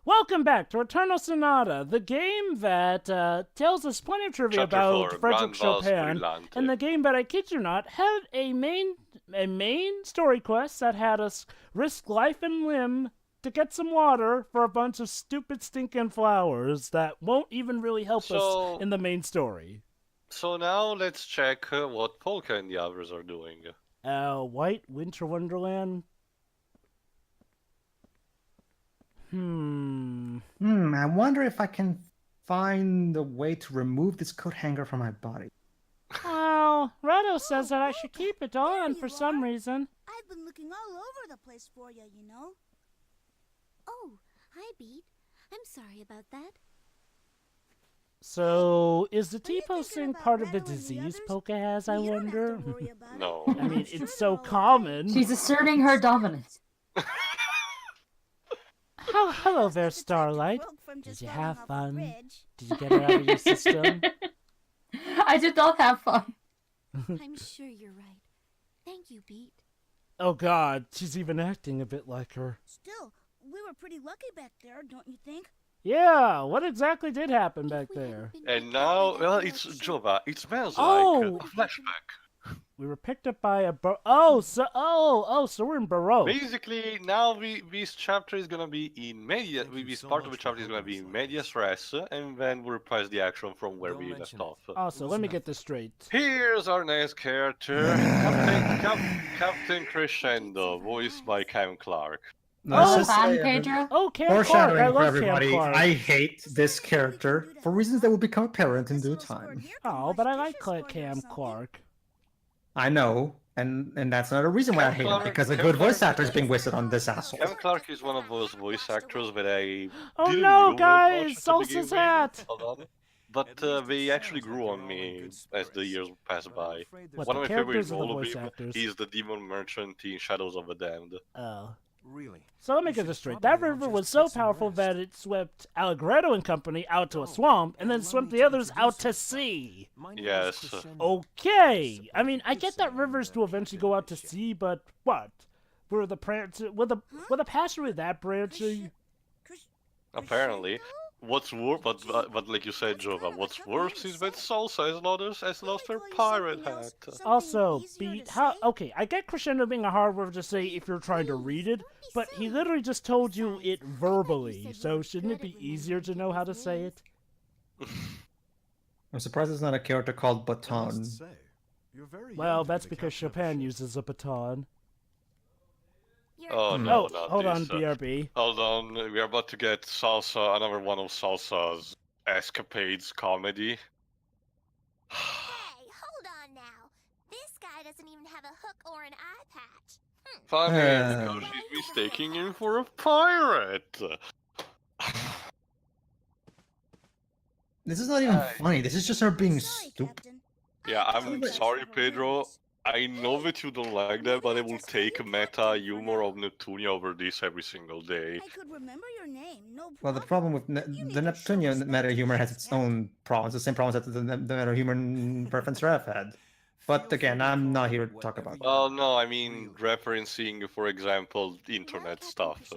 Welcome back to Eternal Sonata, the game that tells us plenty of trivia Chapter about 4, Frederick Grande, Valse, Chopin, Brillante. and the game that, I kid you not, had a main story quest that had us risk life and limb to get some water for a bunch of stupid stinking flowers that won't even really help us in the main story. So now let's check what Polka and the others are doing. White Winter Wonderland. I wonder if I can find a way to remove this coat hanger from my body. Well, Redo says that I should keep it on for some reason. I've been looking all over the place for you, you know. Oh, hi, Beat. I'm sorry about that. So, is the T-posting about part of the Redo and the disease others? Polka has, I You don't have to wonder? worry about it. No. I mean, Sure it's they're so all common. She's asserting her dominance. Hello there, Just Starlight. broke from Did just you falling have off a fun? bridge. Did you get her out of your system? I did not have fun. I'm sure you're right. Thank you, Beat. Oh god, she's even acting a bit like her. Still, we were pretty lucky back there, don't you think? Yeah, what exactly did happen back If we hadn't there? been And picked up now, by that well, black it's sheep- Jova. It smells Oh! like a flashback. We were picked up by a so we're in Baroque. Basically, now this chapter is gonna be in media. This part of the chapter is gonna be in medias res, and then we'll reprise the action from where we left off. Also, let me get this straight. Here's our next character, Captain Crescendo, voiced by Cam Clark. Let's Oh, just Fan say, Pedro. Oh, Cam Clark, foreshadowing I for love Cam everybody, Clark. I hate this character for reasons that will become apparent in due time. Oh, but I like Cam Clark. I know, and that's another reason why I Cam hate him, Clark- because a Cam good voice Clark- actor is being wasted on this asshole. Cam Clark is one of those voice actors that I Oh didn't no, know guys! much at the Salsa's beginning. hat! Hold on. But they actually grew on me as the years passed by. What, One the of my favorite characters or the role of voice him, actors? he's the demon merchant in Shadows of the Damned. Oh. Really? So let me get this straight. That river was so powerful that it swept Allegretto and company out to a swamp, and then swept the others out to sea. Yes. Okay! I mean, I get that rivers do eventually go out to sea, but what? Were the with the passage with that branching? Apparently. What's worse, but like you said, Jova, what's worse is that Salsa has lost her pirate hat. Also, Beat, okay, I get Crescendo being a hard word to say if you're trying to read it, but he literally just told you it verbally, so shouldn't it be easier to know how to say it? I'm surprised it's not a character called Baton. Well, that's because Chopin uses a baton. Oh no, Oh, not hold on, this. BRB. Hold on, we are about to get Salsa, another one of Salsa's escapades comedy. Hey, hold on now. This guy doesn't even have a hook or an eye patch. Funny, because she's mistaking him for a pirate. This is not even funny, this is just her being Sorry, stupid. Captain. Yeah, I I'm totally sorry, forgot Pedro. this. I know that you don't like that, but I will take meta humor of Neptunia over this every single day. I could remember your name, no Well, the problem. problem with You need the to show Neptunian respect meta to humor has us, its Captain. own problems, the same problems that the meta humor Preference Ref had. But again, I'm not here to talk about that. Well, no, I mean referencing, for example, internet stuff.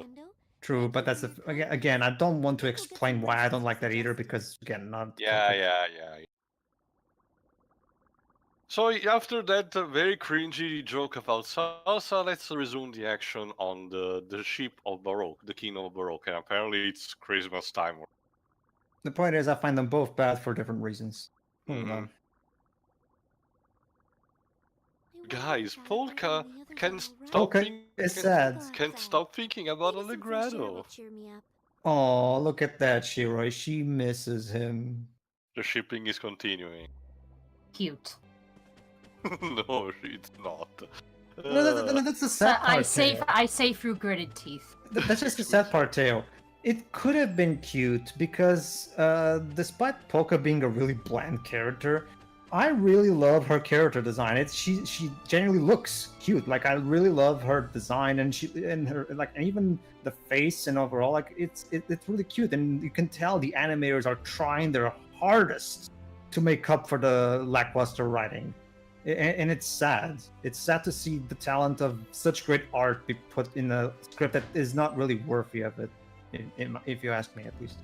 True, but that's again, I don't want to explain why I don't like that either, because again, not. Yeah. So after that very cringy joke about Salsa, let's resume the action on the ship of Baroque, the King of Baroque, and apparently it's Christmas time. The point is, I find them both bad for different reasons. Moving on. Guys, Polka can't stop Polka thinking. is sad. Can't stop thinking about Allegretto. Oh, look at that, Shiroi. She misses him. The shipping is continuing. Cute. No, it's not. No, that's the sad part. I say through gritted teeth. That's just the sad part, Teo. It could have been cute because, despite Polka being a really bland character, I really love her character design. She genuinely looks cute. Like I really love her design and her like, and even the face and overall, like it's really cute. And you can tell the animators are trying their hardest to make up for the lackluster writing. And it's sad. It's sad to see the talent of such great art be put in a script that is not really worthy of it. if you ask me at least.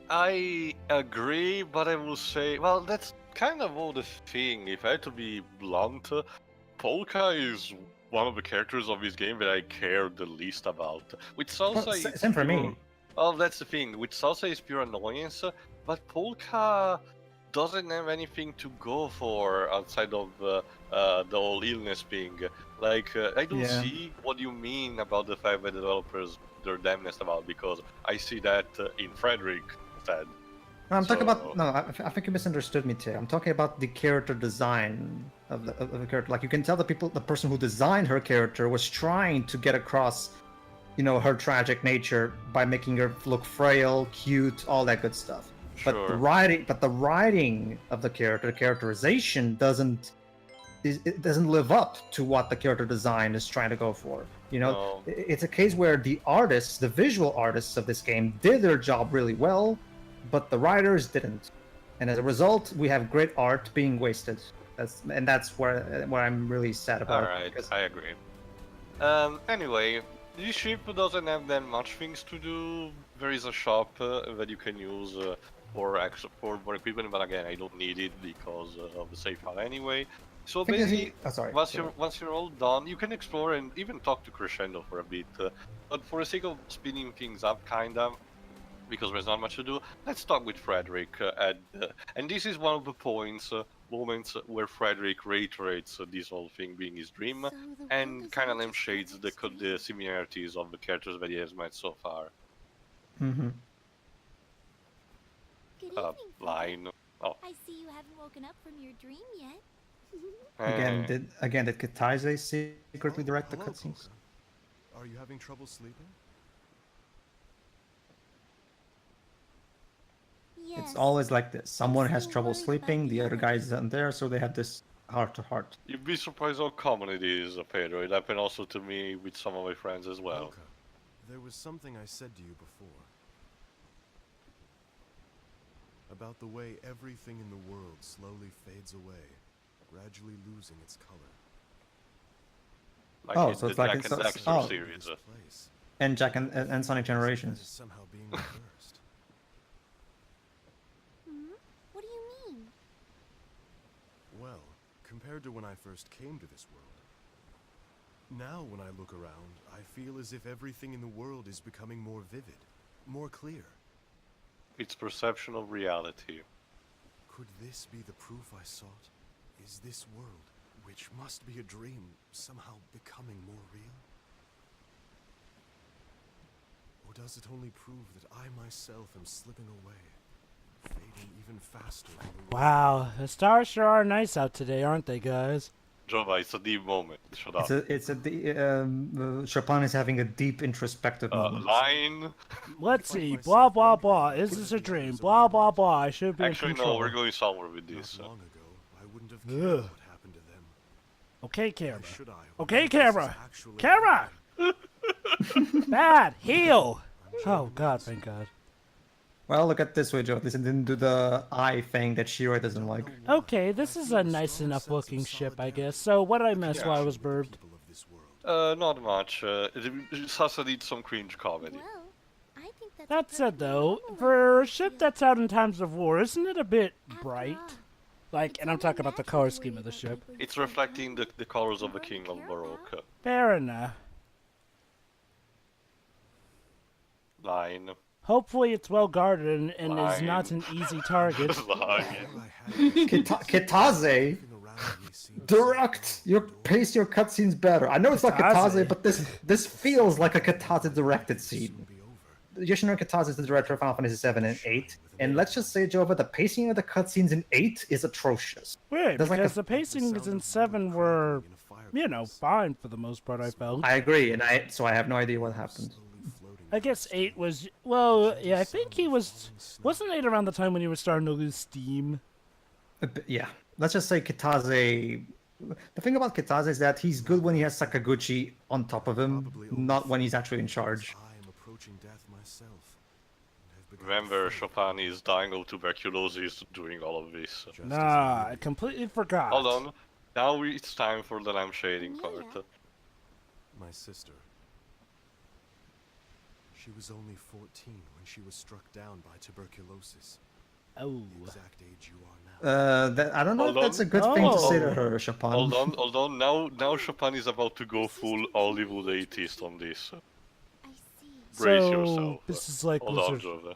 I agree, but I will say, well, that's kind of all the thing. If I had to be blunt, Polka is one of the characters of this game that I care the least about. With Salsa, Well, it's same for me. pure- Well, that's the thing. With Salsa, it's pure annoyance, but Polka doesn't have anything to go for outside of the whole illness thing. Like, I don't Yeah. see what you mean about the fact that developers they're damned about, because I see that in Frederick instead. No, I'm talking So- about no. I think you misunderstood me, Tay. I'm talking about the character design of the character. Like you can tell the person who designed her character was trying to get across, her tragic nature by making her look frail, cute, all that good stuff. But Sure. the writing of the character, the characterization it doesn't live up to what the character design is trying to go for. No. It's a case where the artists, the visual artists of this game, did their job really well, but the writers didn't, and as a result, we have great art being wasted. That's where I'm really sad about. Alright, because- I agree. Anyway, this ship doesn't have that much things to do. There is a shop that you can use for more equipment, but again, I don't need it because of the safe file anyway. So I think this is- basically, oh, sorry. once you're all done, you can explore and even talk to Crescendo for a bit. But for the sake of speeding things up, kinda, because there's not much to do, let's talk with Frederick. And this is one of the moments where Frederick reiterates this whole thing being his dream, and kind of lampshades the similarities of the characters that he has met so far. Mhm. Good evening, Fred. Line. Oh, I see you haven't woken up from your dream yet. Again, eh. did Kataise secretly direct the Hello, cutscenes? Polka. Are you having trouble sleeping? Yes. It's always like this. Someone has so trouble worried about sleeping, the other the guy isn't there, so they have this heart to heart. You'd be surprised how common it is, Pedro. It happened also to me with some of my friends as well. Polka, there was something I said to you before. About the way everything in the world slowly fades away, gradually losing its color. Like Oh, in so it's the like Jack it's- and Daxter oh. series. This place And Jack and Sonic that is Generations. somehow being reversed. Hmm? What do you mean? Well, compared to when I first came to this world, now when I look around, I feel as if everything in the world is becoming more vivid, more clear. Its perception of reality. Could this be the proof I sought? Is this world, which must be a dream, somehow becoming more real? Or does it only prove that I myself am slipping away, fading even faster than the world? Wow, the stars sure are nice out today, aren't they, guys? Jova, it's a deep moment. Shut up. Chopin is having a deep introspective moment. Line. Let's see. Blah blah blah. Is this a dream? Blah blah blah. I should be Actually, in no, control. we're going somewhere with this. Not long ago, I wouldn't have cared Ugh. what happened to them. Okay, Why camera. should I? Okay, when this is camera. actually Camera! happening? Bad. Heal. Oh God, thank God. Well, look at this way, Joe. This didn't do the eye thing that Shiroi doesn't like. Okay, this is a nice enough looking ship, I guess. So what did I miss while I was burbed? People of this world. Not much. Sasa did some cringe comedy. Well, I think that's That a said, perfectly though, normal for way a to ship feel. that's out in times of war, isn't it a bit After bright? all, Like, it's and I'm only talking about the natural color to scheme worry of the about ship. people you It's spend reflecting time the colors of the hard to King of care Baroque. about. Fair enough. Line. Hopefully it's well guarded and is not Fine. an easy target. Line. All I had was Kitaze, looking around me seemed direct. so You outdoors. pace your cutscenes better. I know it's not Kitaze. Kitaze, but this feels like a Kitaze directed Soon scene. be over. Yoshinori Kitaze is the director of Final Fantasy 7 and 8, and let's just say, Jova, the pacing of the cutscenes in 8 is atrocious. Weird, There's like because a- the pacings in 7 were, you know, fine for the most part, I felt. I agree, and so I have no idea what happened. I guess 8 was, well, yeah, I think he wasn't 8 around the time when he was starting to lose steam? Yeah, let's just say Kitaze. The thing about Kitaze is that he's good when he has Sakaguchi on top of him, not when he's actually in charge. I am approaching death myself. And have begun Remember, to feel Chopin is dying of tuberculosis during all of this. just as Nah, I worried. completely forgot. Hold on. Now it's time for the lampshading Amelia? part. My sister. She was only 14 when she was struck down by tuberculosis. Oh. The exact age you are now. I don't know Hold if that's on. a good thing to say to Oh. her, Chopin. Hold on. Now Chopin is about to go full Hollywood 80s on this. I see. Brace So, yourself. this is like Hold on, Wizard. Jova.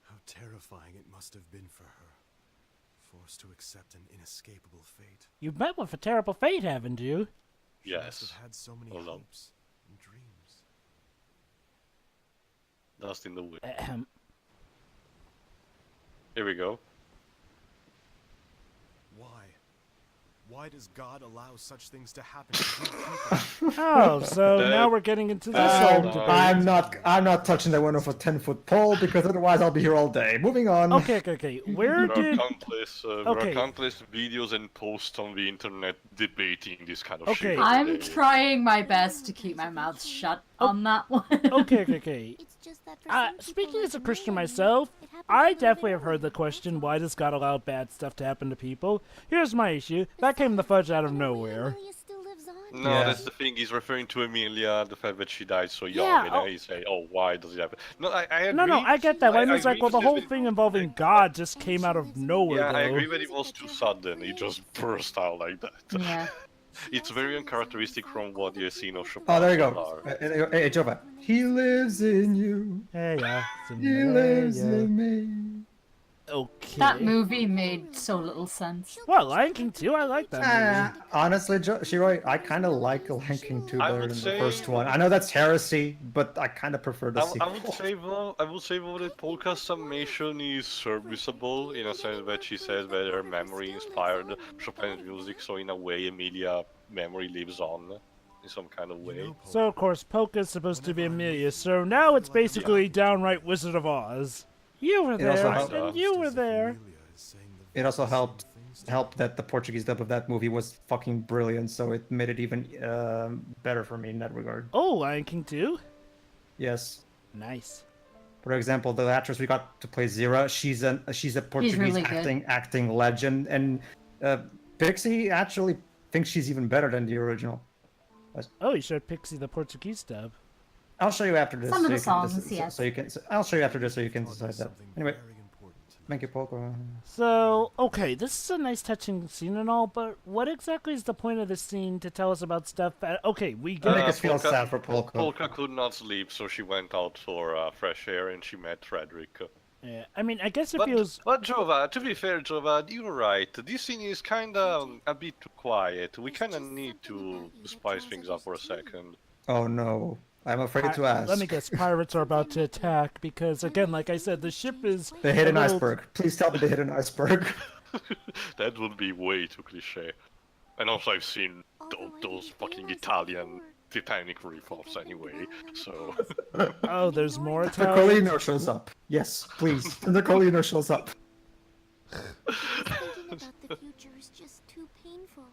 How terrifying it must have been for her. Forced to accept an inescapable fate. You've met with a terrible fate, haven't you? She must Yes. have had so many Hold on. hopes and dreams. Dust in the wind. Ahem. Here we go. Why? Why does God allow such things to happen to good people? Oh, so That- now we're getting into this whole debate. I'm not touching that one off a 10-foot pole because otherwise I'll be here all day. Moving on. Okay. Where There are did... there are countless videos and posts on the internet debating this kind of Okay. shit. I'm every day. trying my best to keep my mouth shut on that one. Okay. It's just that for some people Speaking as a like Christian me, myself, it happens I a little definitely bit have heard the earlier. question, why does God allow bad stuff to happen to people? Here's my issue. That came the fudge out of And nowhere. Amelia still lives on. No, Yeah. that's the thing. He's referring to Emilia, the fact that she died so young, Yeah, and then he say, "Oh, why does it happen?" No, I agree. No, I get that. I mean, it's I like, well, agree the with whole this, thing but- involving God just came out of nowhere, Yeah, I though. agree that it was too sudden. He just burst out like that. Yeah. It's very uncharacteristic from what you've seen of Chopin. Oh, there you so go. far. Hey, Jova. He lives in you. Hey, yeah. He lives in me. Okay. That movie made so little sense. Well, Lion King 2, I like that movie. Honestly, Shiroi, I kind of like Lion King 2 I better would than the say- first one. I know that's heresy, but I kind of prefer the I sequel. would say though that Polka's summation is serviceable in a sense that she says that her memory inspired Chopin's music, so in a way Emilia memory lives on in some kind of way. So, of course, Polka's supposed to be Amelia, so now it's basically downright Wizard of Oz. You were It also there, helped- and you were there. It also helped that the Portuguese dub of that movie was fucking brilliant, so it made it even better for me in that regard. Oh, Lion King 2? Yes. Nice. For example, the actress we got to play Zira, she's a Portuguese really good. acting legend, and Pixie actually thinks she's even better than the original. Oh, you showed Pixie the Portuguese dub. I'll show you after this. Some of the you can songs, so yes. you can. I'll show you after this so you can decide that. Anyway, thank you, Polka. So, okay, this is a nice touching scene and all, but what exactly is the point of this scene to tell us about stuff? Okay, we To get make us feel Polka- sad for Polka. Polka could not sleep, so she went out for fresh air and she met Frederick. Yeah, I mean, I guess it But, feels... but Jova, to be fair, Jova, you're right. This scene is kind of a bit too quiet. We kind of need to spice things up for a second. Oh no, I'm afraid to ask. Let me guess, pirates are about to attack, because, again, like I said, the ship is... They hit a an little- iceberg. Please tell me they hit an iceberg. That would be way too cliche. And also, I've seen those fucking Italian Titanic ripoffs anyway, so... Oh, there's more The Italian... Colino shows up. Yes, please. The Colino shows up. Thinking about the future is just too painful.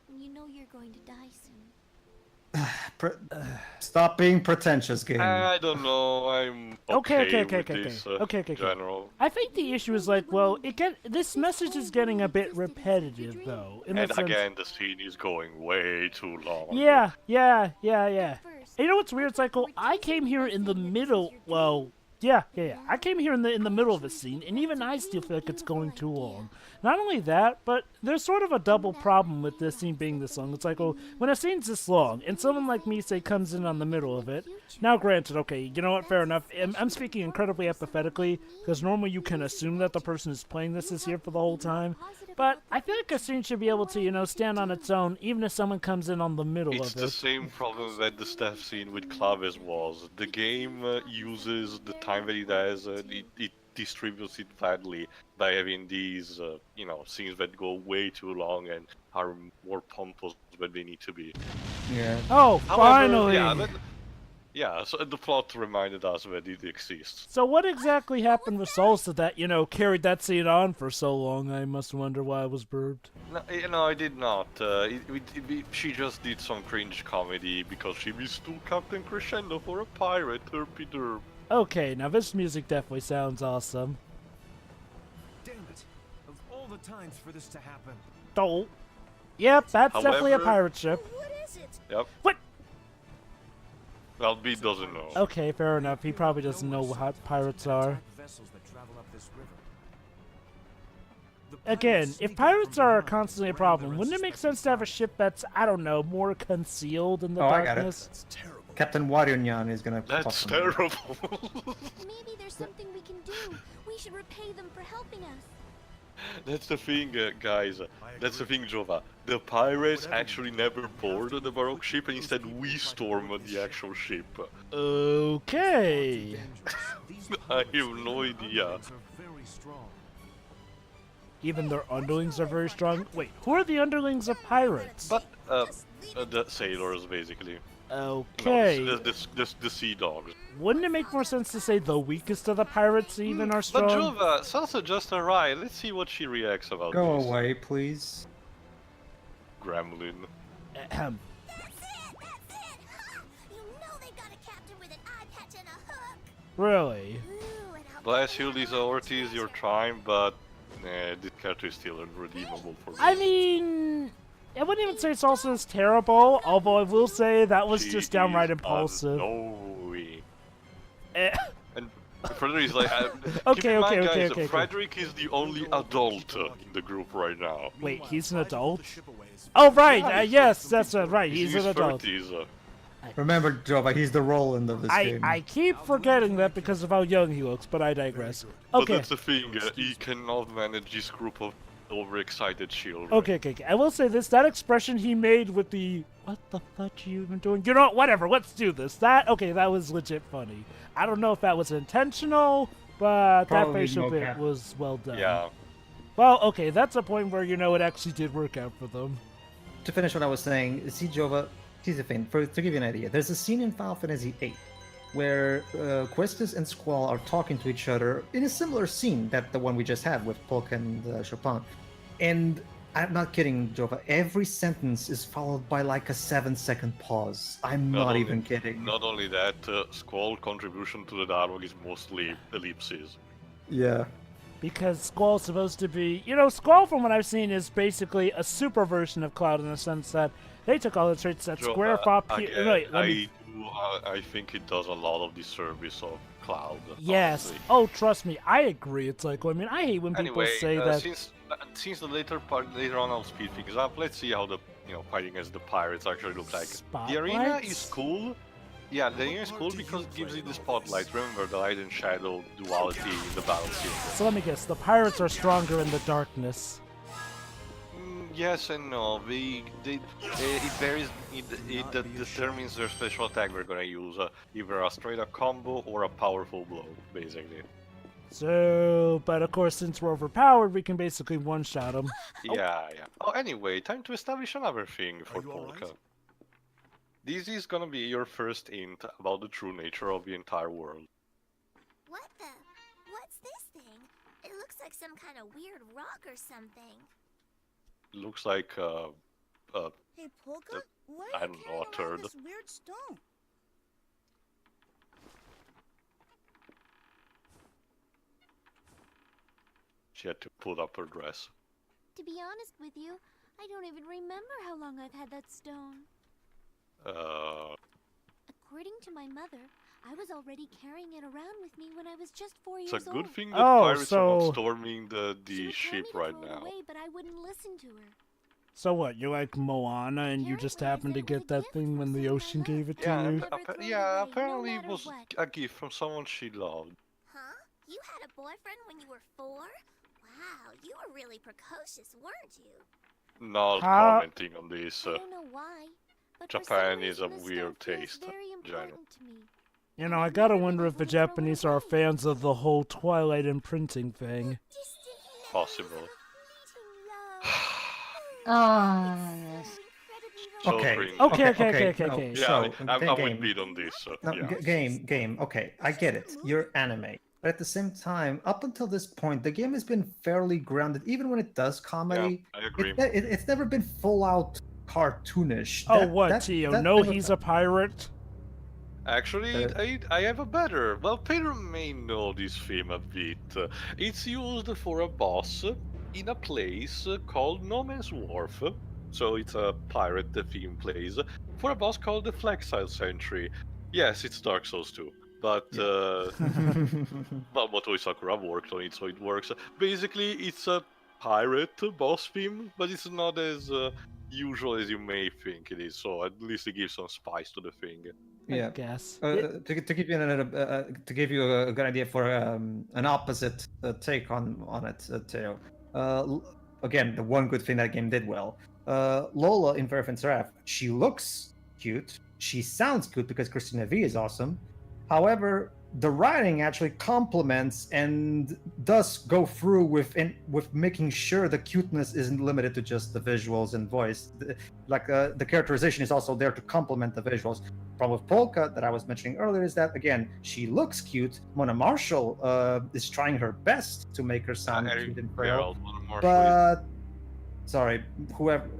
And you know you're going to die soon. Stop being pretentious, game. I don't know, I'm Okay. with this, Okay. general. I think the issue is like, well, this message is getting a bit repetitive, though. In the And sense... again, the scene is going way too long. Yeah. First, And you know what's weird, Cycle? I came here in the middle. Well, yeah. I came here in the middle of a scene, and even I still feel like it's going too long. Not only that, but there's sort of a double problem with this scene being this long. It's like, well, when a scene's this long, and someone like me, say, comes in on the middle of it. Now, granted, okay, you know what? Fair enough. I'm speaking incredibly empathetically, because normally you can assume that the person who's playing this is here for the whole time. But I feel like a scene should be able to, stand on its own, even if someone comes in on the middle It's of the it. same problem that the staff scene with Claves was. The game uses the time that it has, it distributes it badly by having these, scenes that go way too long and are more pompous than they need to be. Yeah. Oh, However, finally! so the plot reminded us that it exists. So what exactly happened with Salsa that, carried that scene on for so long? I must wonder why I was burped. No, I did not. She just did some cringe comedy because she mistook Captain Crescendo for a pirate, derpy derp. Okay, now this music definitely sounds awesome. Damn it! Of all the times for this to happen. Oh. Yep, that's definitely a However- pirate ship. What is it? Yep. What? Well, Beat doesn't know. Okay, fair enough. He probably doesn't know how pirates are. Vessels that travel up this river. The Again, pirates if sneak up pirates from are behind, constantly a preying problem, on wouldn't it make unsuspecting sense to have a foes. ship that's, I don't know, more concealed in the Oh, I got it. darkness? That's terrible. Captain Warionyan is gonna. That's talk to me. terrible. Maybe there's something we can do. We should repay them for helping us. That's the thing, guys. That's the thing, Jova. The pirates actually never boarded the Baroque ship, and instead we stormed the actual ship. Okay. I have no idea. Are very strong. Even their underlings are very strong. Wait, who are the underlings of pirates? But, the sailors, basically. Okay. No, the sea dogs. Wouldn't it make more sense to say the weakest of the pirates even are strong? But Jova, Salsa just arrived. Let's see what she reacts about Go this. away, please. Gremlin. Ahem. That's it! Ha! You know they've got a captain with an eye patch and a hook. Really? Ooh, and I'll Bless bet you, have Lisa more Ortiz, you're treasure. trying, but this character is still unredeemable for me. I mean, I wouldn't even say Salsa is terrible, although I will say that was She just downright is impulsive. annoying. Eh, And Frederick is like, Okay, keep in mind, okay, guys, okay. Frederick is the only adult in the group right now. Wait, he's an Try to pull adult? the ship away as Oh, right, Yeah, yes, that's right, He's he's an in his adult. 30s. Remember, Jova, he's the Roland of this game. I keep forgetting that because of how young he looks, but I digress. But Okay, that's the thing, he cannot manage this group of overexcited children. okay. I will say this, that expression he made with the, what the fudge are you even doing? You know what, whatever, let's do this. That was legit funny. I don't know if that was intentional, but Probably that facial bit mocap. was well done. Yeah. Well, okay, that's a point where, it actually did work out for them. To finish what I was saying, see, Jova, here's the thing. To give you an idea, there's a scene in Final Fantasy VIII where Questus and Squall are talking to each other in a similar scene that the one we just had with Polka and Chopin. And I'm not kidding, Jova. Every sentence is followed by like a 7-second pause. I'm not only- even kidding. Not only that, Squall contribution to the dialogue is mostly ellipses. Yeah. Because Squall's supposed to be... Squall, from what I've seen, is basically a super version of Cloud in the sense that they took all the traits that Joe, Square thought... again, Wait, let me... I think it does a lot of the service of Cloud. Yes. honestly. Oh, trust me, I agree. It's like, I hate when people Anyway, say that... since the later on I'll speed things up, let's see how the fighting against the pirates actually look like. The arena is Spotlights? cool. Yeah, the arena is cool because it gives you the spotlight. Remember the light and shadow duality in the battlefield. So let me guess, the pirates are stronger in the darkness. Yes and no. It varies. It determines their special attack we're gonna use. Either a straight up combo or a powerful blow, basically. So, but of course, since we're overpowered, we can basically one-shot them. Yeah. Oh, anyway, time to establish another thing for you alright? Polka. This is gonna be your first hint about the true nature of the entire world. What the? What's this thing? It looks like some kind of weird rock or something. Looks like Hey, Polka, why I are you don't know, carrying a around turd. this weird stone? she had to put up her dress. To be honest with you, I don't even remember how long I've had that stone. According to my mother, I was already carrying it around with me when I was just 4 years It's a old. good thing that Oh, pirates are not so- storming the She would tell ship me to right throw it now. away, but I wouldn't listen to her. So what, you're like Moana and you just happened to get that thing when the ocean gave it to Yeah, you? Never throw it away, no apparently it matter was what. a gift from someone she loved. Huh? You had a boyfriend when you were 4? Wow, you were really precocious, weren't you? Not How- commenting on this. I don't know why, but for some Japan is a reason, the weird stone feels taste, very in general. important to me. I gotta wonder if the Japanese are fans of the whole Twilight imprinting thing. Possible. Oh, yes. So Okay. cringe. Okay. Yeah, So, I would game. beat on this. No, Yeah. game. Okay, I get it. You're anime. But at the same time, up until this point, the game has been fairly grounded. Even when it does comedy, I agree. it's never been full out cartoonish. Oh, what, Tio? No, never- he's a pirate? Actually, I have a better. Well, Peter may know this theme a bit. It's used for a boss in a place called No Man's Wharf. So it's a pirate theme place for a boss called the Flexile Sentry. Yes, it's Dark Souls 2. But, well, Motoi Sakura worked on it, so it works. Basically, it's a pirate boss theme, but it's not as usual as you may think it is, so at least it gives some spice to the thing. Yeah. I guess. To give you to give you a good idea for an opposite take on it, Teo. Again, the one good thing that game did well. Lola in Verif and Seraph, she looks cute. She sounds good because Christina V is awesome. However, the writing actually complements and does go through with making sure the cuteness isn't limited to just the visuals and voice. The characterization is also there to complement the visuals. Problem with Polka that I was mentioning earlier is that again she looks cute. Mona Marshall is trying her best to make her sound cute and frail, but sorry, whoever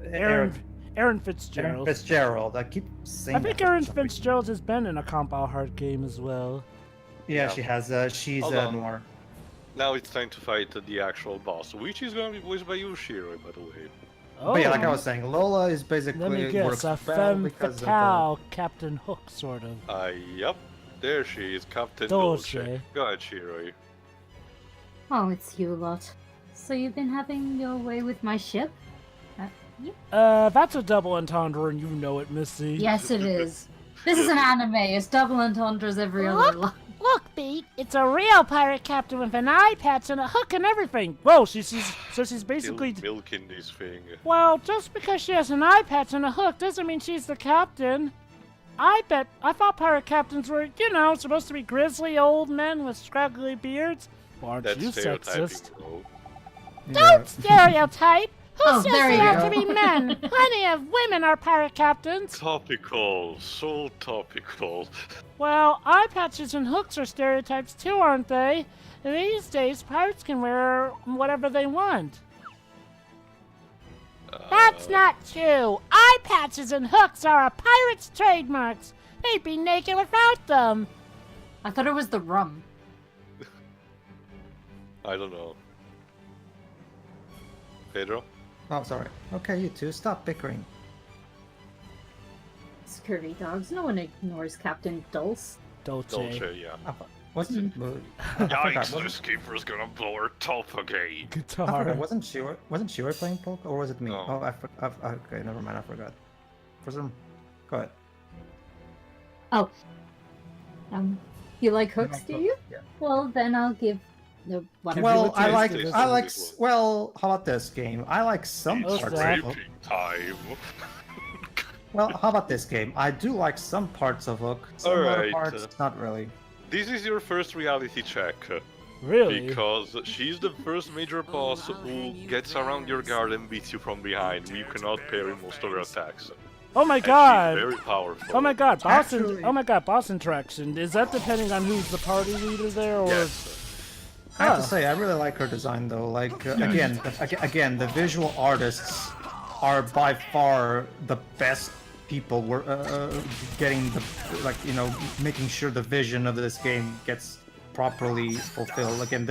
Aaron Fitzgerald. Aaron Fitzgerald. I keep saying. I think Aaron Fitzgerald has been in a Compound Heart game as well. Yeah, she has. She's Noir. Now it's time to fight the actual boss, which is going to be voiced by you, Shiro, by the way. Oh. But yeah, like I was saying, Lola is basically Let me guess, works a well femme because fatale Captain Hook, sort of. Yep. There she is, Captain Dolce. Dolce. Go ahead, Shiro. Oh, it's you lot. So you've been having your way with my ship? That's a double entendre and you know it, Missy. Yes, it is. This is an anime. It's double entendres every other line. Look, Beat, it's a real pirate captain with an eye patch and a hook and everything. Whoa, she's basically... Still milking this thing. Well, just because she has an eye patch and a hook doesn't mean she's the captain. I thought pirate captains were, supposed to be grizzly old men with scraggly beards. Well, aren't you sexist? Don't stereotype! Who says they have to be men? Plenty of women are pirate captains. Topical, so topical. Well, eye patches and hooks are stereotypes too, aren't they? These days, pirates can wear whatever they want. That's not true. Eye patches and hooks are a pirate's trademarks. They'd be naked without them. I thought it was the rum. I don't know. Pedro? Oh, sorry. Okay, you two, stop bickering. Scurvy dogs. No one ignores Captain Dulce. Dolce, yeah. What's it? Yikes, the skipper's gonna blow her top again. I Guitar. forgot. Wasn't Shiver playing Polka, or was it me? No. Oh, okay, never mind. I forgot. For some, go ahead. Oh. You like hooks, do you? Yeah. Well, then I'll give the whatever. Well, I This like. is- Well, how about this game? I like some It's parts. raping time. Well, how about this game? I do like some parts of Hook. Some other Alright, parts, not really. This is your first reality check. Really? Because she's the first major boss who gets around your guard and beats you from behind. You cannot parry most of her attacks. Oh my And god! she's very powerful. Oh my god, Actually- boss interaction. Is that depending on who's the party leader there, or? Yes. I have to say, I really like her design though. Like again, the visual artists are by far the best people. We're getting making sure the vision of this game gets properly fulfilled. Again,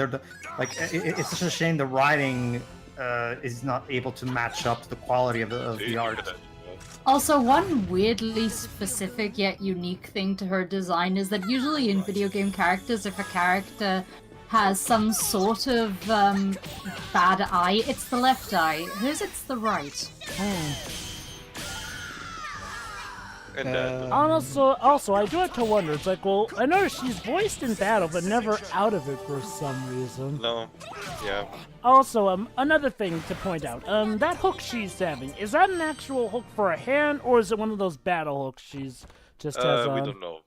it's such a shame the writing is not able to match up to the quality of the art. Also, one weirdly specific yet unique thing to her design is that usually in video game characters, if a character has some sort of bad eye, it's the left eye. Hers, it's the right. And then, Also, I do have to wonder. It's like, well, I know she's voiced in battle, but never out of it for some reason. no, yeah. Also, another thing to point out. That hook she's having, is that an actual hook for a hand, or is it one of those battle hooks she's just has on? We don't know.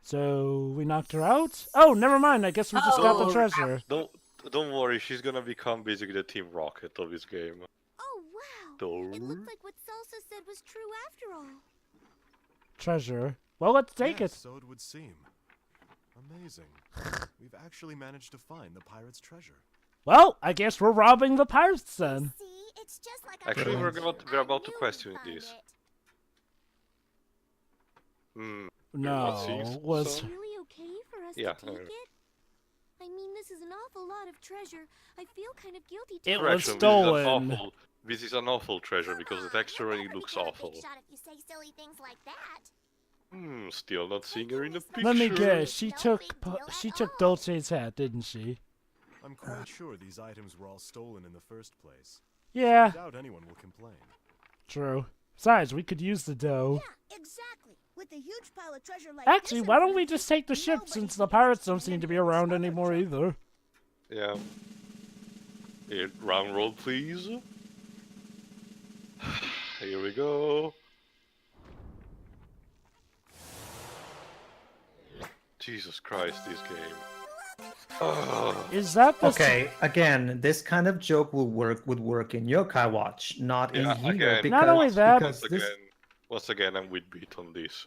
So we knocked her out? Oh, never mind. I guess we just got the treasure. Don't worry, she's gonna become basically the Team Rocket of this game. Oh, wow. Don't. It looked like what Salsa said was true after all. Treasure. Well, let's take Yes, it. so it would seem. Amazing. We've actually managed to find the pirate's treasure. Well, I guess we're robbing the pirates then. See, it's just like Actually, I we're told you. we're about to I knew question we'd find this. it. No, was Is it really okay for us Yeah, to take it? I mean, this is an awful lot of treasure. I feel kind of guilty. It taking was Correction, stolen. This is an awful treasure because the texture already Come on, looks you're not a awful. big shot if you say silly things like that. Still not seeing her in the picture. Let me guess. She No took big deal she at took all. Dolce's hat, didn't she? I'm quite sure these items were all stolen in the first place. I Yeah, doubt anyone will complain. true. Besides, we could use the dough. Yeah, exactly. With a huge pile of treasure like Actually, this in why don't front we of you, just take the ship nobody since can the get pirates interested don't in seem any to be of this around other anymore junk. either? Yeah. Here, round roll, please. Here we go. Jesus Christ, this game. Ugh. Is that the Okay, again, this kind of joke would work in Yokai Watch, not Yeah, in here again. because Not only that- because this Once again, I'm with Beat on this.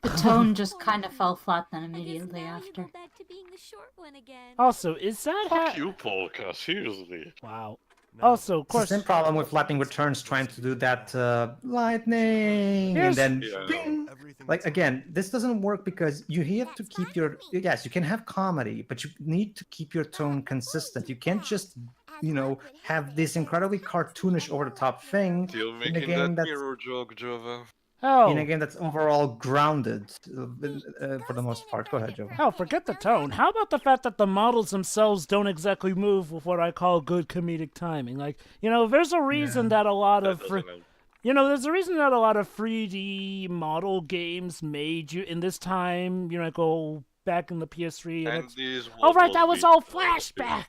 The tone just kind of fell flat then I guess immediately now you after. go back to being the short one again. Also, is that Fuck hat? you, Polka, seriously. Wow. Now, Also, of it's the course, same problem with Lightning Returns trying to do that lightning Here's- and then Yeah. bing. everything Like that's again, this doesn't work because you have to That's keep fine your with me. yes, you can have comedy, but you need to keep your tone consistent. You can't just have this incredibly cartoonish over the top thing Still in a making game that that's mirror joke, Jova. in a hell, game that's overall grounded for the most part. Go ahead, Joe. hell, forget the tone. How about the fact that the models themselves don't exactly move with what I call good comedic timing? Like, there's a reason that a lot That of doesn't help. there's a reason that a lot of 3D model games made you in this time. Go back in the PS3 and And this oh right, that was Beat, all flashback.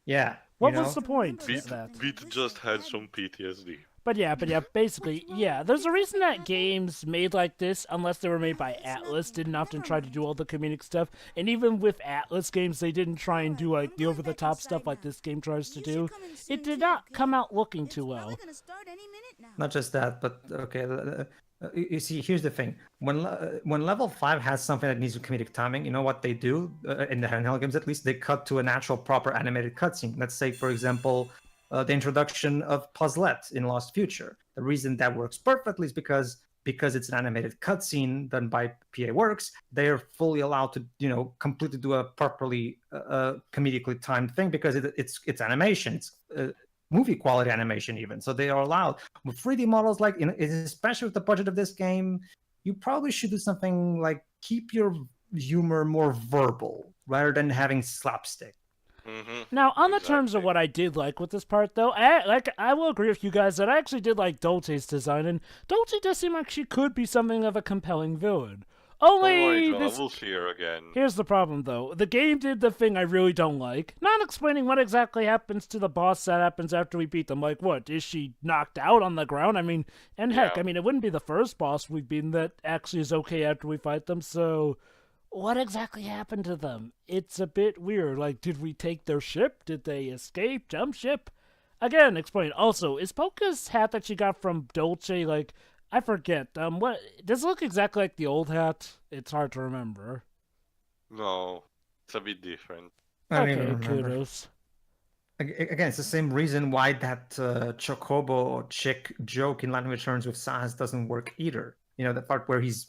Yeah. What you was know? the point? Beat, of that? Beat just had some PTSD. But yeah, basically, yeah. There's a reason that games made like this, unless they were made by Atlas, didn't often try to do all the comedic stuff. And even with Atlas games, they didn't try and do like the over-the-top stuff like this game tries to do. It did not come out looking too well. Not just that, but okay. You see, here's the thing: when level 5 has something that needs comedic timing, you know what they do in the handheld games? At least they cut to a natural, proper animated cutscene. Let's say, for example, the introduction of Puzzlet in Lost Future. The reason that works perfectly is because it's an animated cutscene done by PA Works. They are fully allowed to, completely do a properly comedically timed thing because it's animation. It's movie quality animation even, so they are allowed. With 3D models, like especially with the budget of this game, you probably should do something like keep your humor more verbal rather than having slapstick. Now, on the terms of what I did like with this part, though, I will agree with you guys that I actually did like Dolce's design, and Dolce does seem like she could be something of a compelling villain. Don't worry, Only Jova, this. we'll see her again. Here's the problem, though. The game did the thing I really don't like. Not explaining what exactly happens to the boss that happens after we beat them. Like, what? Is she knocked out on the ground? I mean, and heck, Yeah. it wouldn't be the first boss we've beaten that actually is okay after we fight them, so what exactly happened to them? It's a bit weird. Like, did we take their ship? Did they escape? Jump ship? Again, explain. Also, is Polka's hat that she got from Dolce, like, I forget. What does it look exactly like the old hat? It's hard to remember. No, it's a bit different. I don't Okay, even remember. kudos. Again, it's the same reason why that Chocobo or chick joke in Lightning Returns with Sans doesn't work either. The part where he's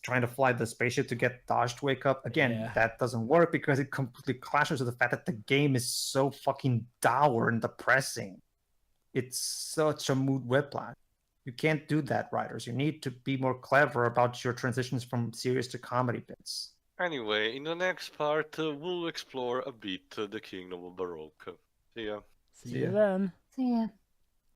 trying to fly the spaceship to get Dodge to wake up. Again, Yeah. that doesn't work because it completely clashes with the fact that the game is so fucking dour and depressing. It's such a mood whiplash. You can't do that, writers. You need to be more clever about your transitions from serious to comedy bits. Anyway, in the next part, we'll explore a bit the Kingdom of Baroque. See ya. See you then. So yeah.